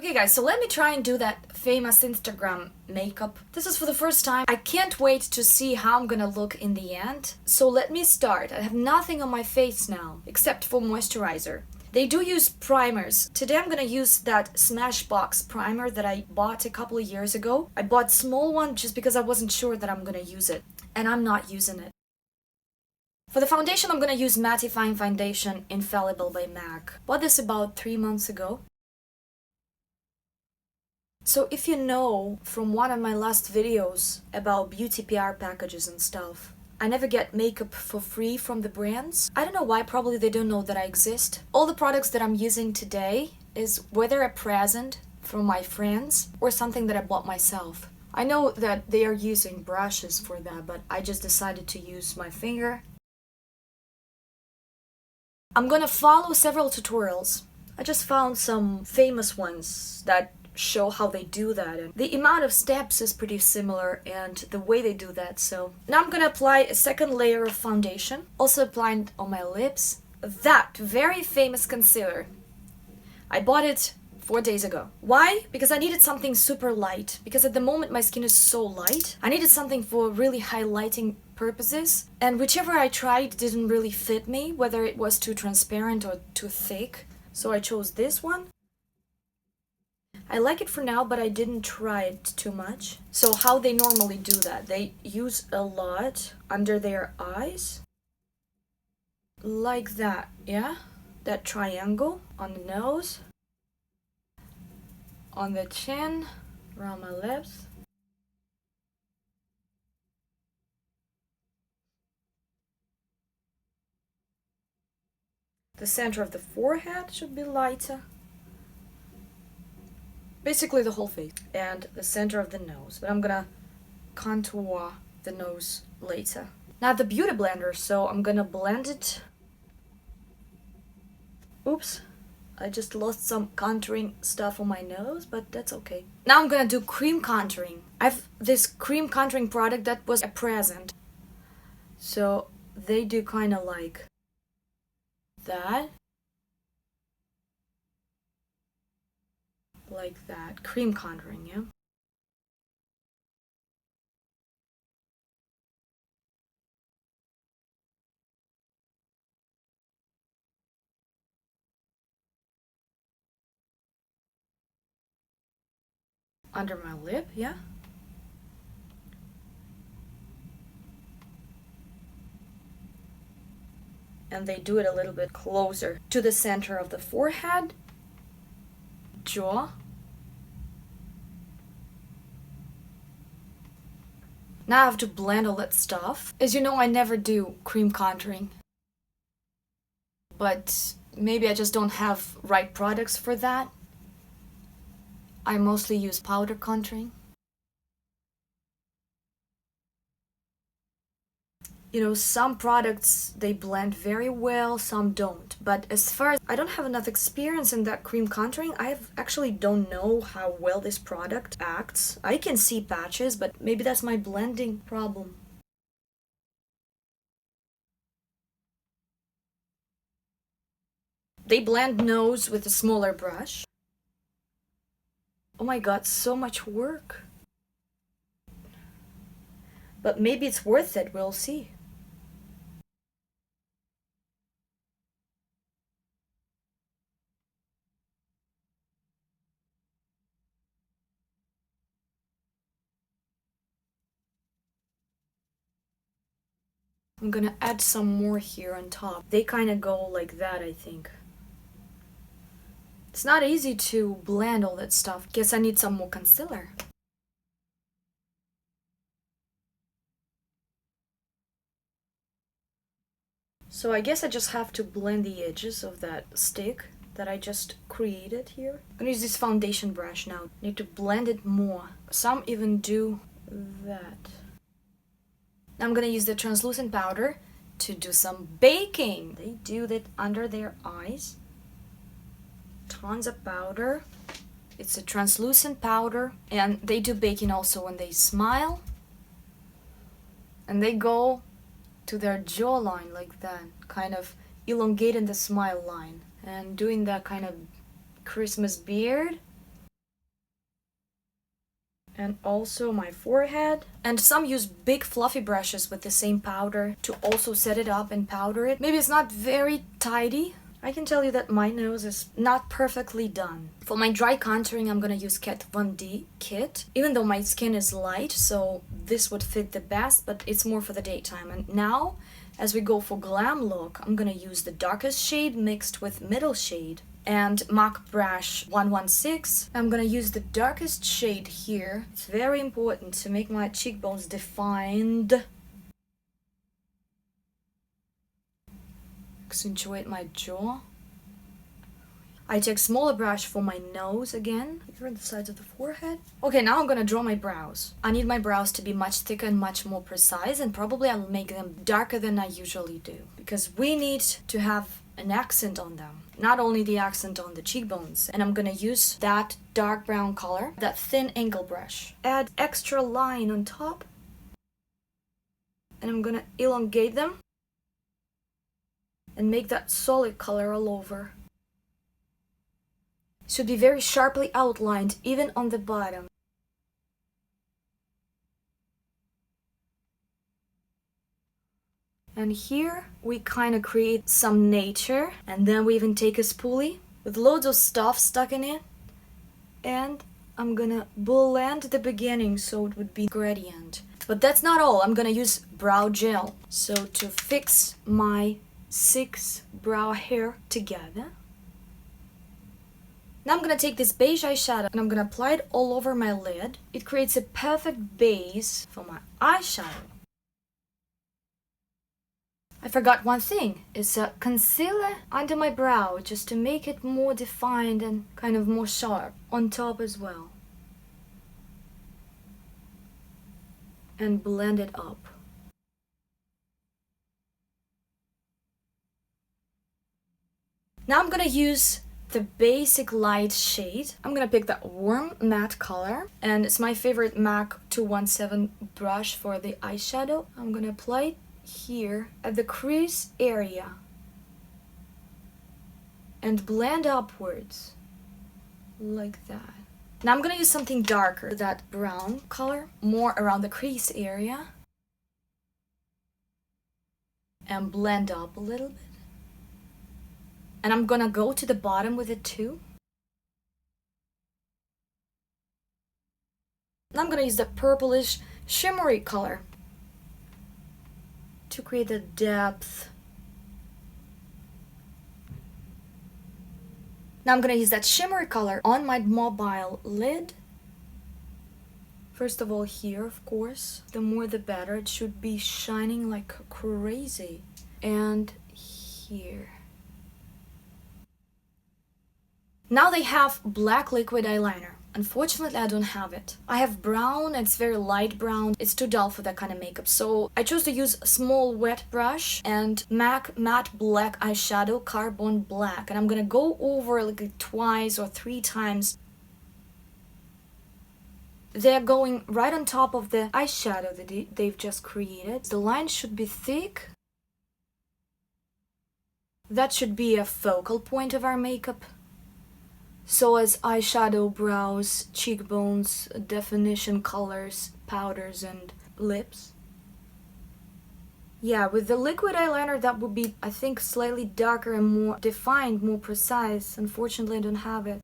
Okay guys, so let me try and do that famous Instagram makeup. This is for the first time. I can't wait to see how I'm gonna look in the end. So let me start. I have nothing on my face now, except for moisturizer. They do use primers. Today I'm gonna use that Smashbox primer that I bought a couple of years ago. I bought a small one just because I wasn't sure that I'm gonna use it. And I'm not using it. For the foundation, I'm gonna use Mattifying Foundation Infallible by MAC. Bought this about 3 months ago. So if you know from one of my last videos about beauty PR packages and stuff, I never get makeup for free from the brands. I don't know why, probably they don't know that I exist. All the products that I'm using today is whether a present from my friends or something that I bought myself. I know that they are using brushes for that, but I just decided to use my finger. I'm gonna follow several tutorials. I just found some famous ones that show how they do that, and the amount of steps is pretty similar and the way they do that. So now I'm gonna apply a second layer of foundation, also applying it on my lips. That very famous concealer, I bought it 4 days ago. Why? Because I needed something super light, because at the moment my skin is so light. I needed something for really highlighting purposes, and whichever I tried didn't really fit me, whether it was too transparent or too thick. So I chose this one. I like it for now, but I didn't try it too much. So how they normally do that, they use a lot under their eyes. Like that, yeah? That triangle on the nose. On the chin, around my lips. The center of the forehead should be lighter. Basically the whole face and the center of the nose, but I'm gonna contour the nose later. Now the beauty blender, so I'm gonna blend it. Oops, I just lost some contouring stuff on my nose, but that's okay. Now I'm gonna do cream contouring. I've this cream contouring product that was a present. So they do kind of like that. Like that, cream contouring, yeah? Under my lip, yeah? And they do it a little bit closer to the center of the forehead, jaw. Now I have to blend all that stuff. As you know, I never do cream contouring. But maybe I just don't have right products for that. I mostly use powder contouring. You know, some products, they blend very well, some don't. But as far as I don't have enough experience in that cream contouring, I actually don't know how well this product acts. I can see patches, but maybe that's my blending problem. They blend nose with a smaller brush. Oh my god, so much work. But maybe it's worth it, we'll see. I'm gonna add some more here on top. They kind of go like that, I think. It's not easy to blend all that stuff. Guess I need some more concealer. So I guess I just have to blend the edges of that stick that I just created here. I'm gonna use this foundation brush now. Need to blend it more. Some even do that. Now I'm gonna use the translucent powder to do some baking. They do that under their eyes. Tons of powder. It's a translucent powder, and they do baking also when they smile. And they go to their jawline like that, kind of elongating the smile line and doing that kind of Christmas beard. and also my forehead. And some use big fluffy brushes with the same powder to also set it up and powder it. Maybe it's not very tidy. I can tell you that my nose is not perfectly done. For my dry contouring, I'm gonna use Kat Von D kit, even though my skin is light, so this would fit the best, but it's more for the daytime. And now, as we go for Glam Look, I'm gonna use the darkest shade mixed with middle shade. And MAC brush 116. I'm gonna use the darkest shade here. It's very important to make my cheekbones defined. Accentuate my jaw. I take smaller brush for my nose again, here on the sides of the forehead. Okay, now I'm gonna draw my brows. I need my brows to be much thicker and much more precise, and probably I'll make them darker than I usually do, because we need to have an accent on them, not only the accent on the cheekbones. And I'm gonna use that dark brown color, that thin angle brush. Add extra line on top, and I'm gonna elongate them and make that solid color all over. Should be very sharply outlined, even on the bottom. And here we kind of create some nature, and then we even take a spoolie with loads of stuff stuck in it, and I'm gonna blend the beginning so it would be gradient. But that's not all. I'm gonna use brow gel, so to fix my 6 brow hair together. Now I'm gonna take this beige eyeshadow and I'm gonna apply it all over my lid. It creates a perfect base for my eyeshadow. I forgot one thing. It's a concealer under my brow, just to make it more defined and kind of more sharp on top as well. And blend it up. Now I'm gonna use the basic light shade. I'm gonna pick that warm matte color, and it's my favorite MAC 217 brush for the eyeshadow. I'm gonna apply it here at the crease area and blend upwards like that. Now I'm gonna use something darker, that brown color, more around the crease area, and blend up a little bit. And I'm gonna go to the bottom with it too. Now I'm gonna use the purplish shimmery color to create a depth. Now I'm gonna use that shimmery color on my mobile lid. First of all here, of course. The more the better. It should be shining like crazy. And here. Now they have black liquid eyeliner. Unfortunately, I don't have it. I have brown, it's very light brown. It's too dull for that kind of makeup. So I chose to use a small wet brush and MAC matte black eyeshadow, Carbon Black. And I'm gonna go over like twice or 3 times. They're going right on top of the eyeshadow that they've just created. The line should be thick. That should be a focal point of our makeup. So as eyeshadow, brows, cheekbones, definition colors, powders, and lips. Yeah, with the liquid eyeliner that would be, I think, slightly darker and more defined, more precise. Unfortunately, I don't have it.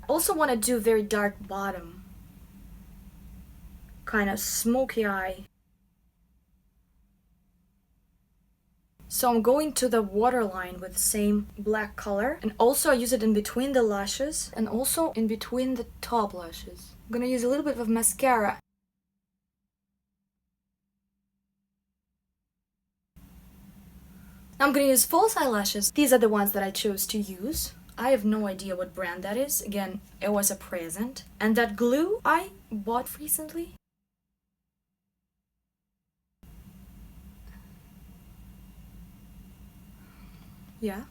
Also want to do very dark bottom. Kind of smoky eye. So I'm going to the waterline with the same black color, and also I use it in between the lashes and also in between the top lashes. I'm gonna use a little bit of mascara. I'm gonna use false eyelashes. These are the ones that I chose to use. I have no idea what brand that is. Again, it was a present. And that glue I bought recently. Yeah.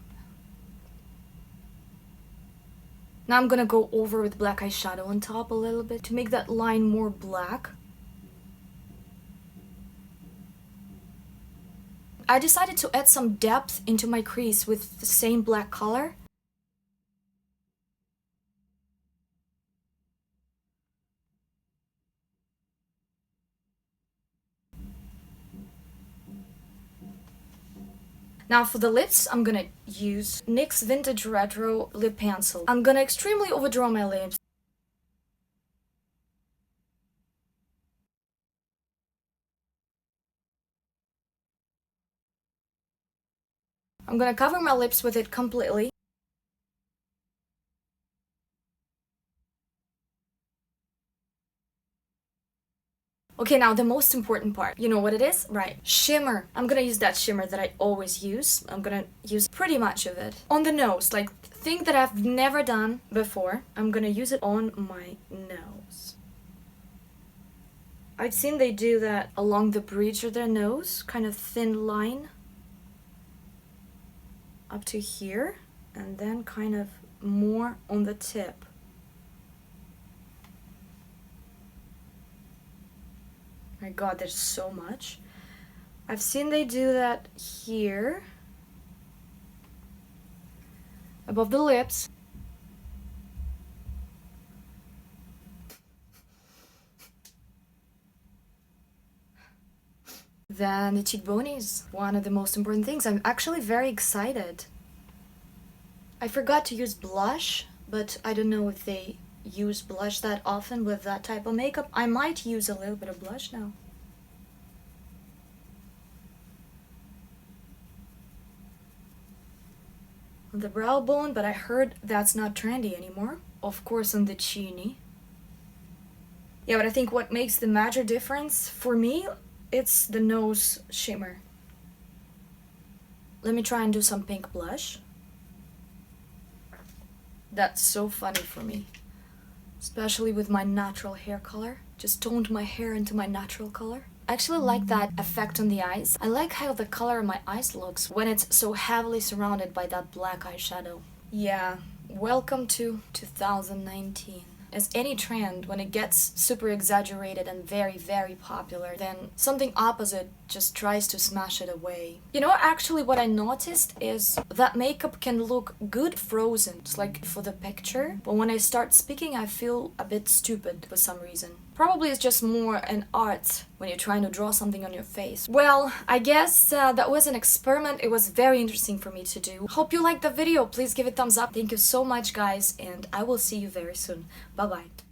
Now I'm gonna go over with black eyeshadow on top a little bit to make that line more black. I decided to add some depth into my crease with the same black color. Now for the lips, I'm gonna use NYX Vintage Retro Lip Pencil. I'm gonna extremely overdraw my lips. I'm gonna cover my lips with it completely. Okay, now the most important part. You know what it is? Right. Shimmer. I'm gonna use that shimmer that I always use. I'm gonna use pretty much of it. On the nose, like thing that I've never done before. I'm gonna use it on my nose. I've seen they do that along the bridge of their nose, kind of thin line. Up to here, and then kind of more on the tip. My god, there's so much. I've seen they do that here, above the lips. Then the cheekbone is one of the most important things. I'm actually very excited. I forgot to use blush, but I don't know if they use blush that often with that type of makeup. I might use a little bit of blush now. On the brow bone, but I heard that's not trendy anymore. Of course on the chinny. Yeah, but I think what makes the major difference for me, it's the nose shimmer. Let me try and do some pink blush. That's so funny for me. Especially with my natural hair color. Just toned my hair into my natural color. I actually like that effect on the eyes. I like how the color of my eyes looks when it's so heavily surrounded by that black eyeshadow. Yeah, welcome to 2019. As any trend, when it gets super exaggerated and very, very popular, then something opposite just tries to smash it away. You know, actually what I noticed is that makeup can look good frozen. It's like for the picture, but when I start speaking, I feel a bit stupid for some reason. Probably it's just more an art when you're trying to draw something on your face. Well, I guess that was an experiment. It was very interesting for me to do. Hope you liked the video. Please give it a thumbs up. Thank you so much, guys, and I will see you very soon. Bye-bye.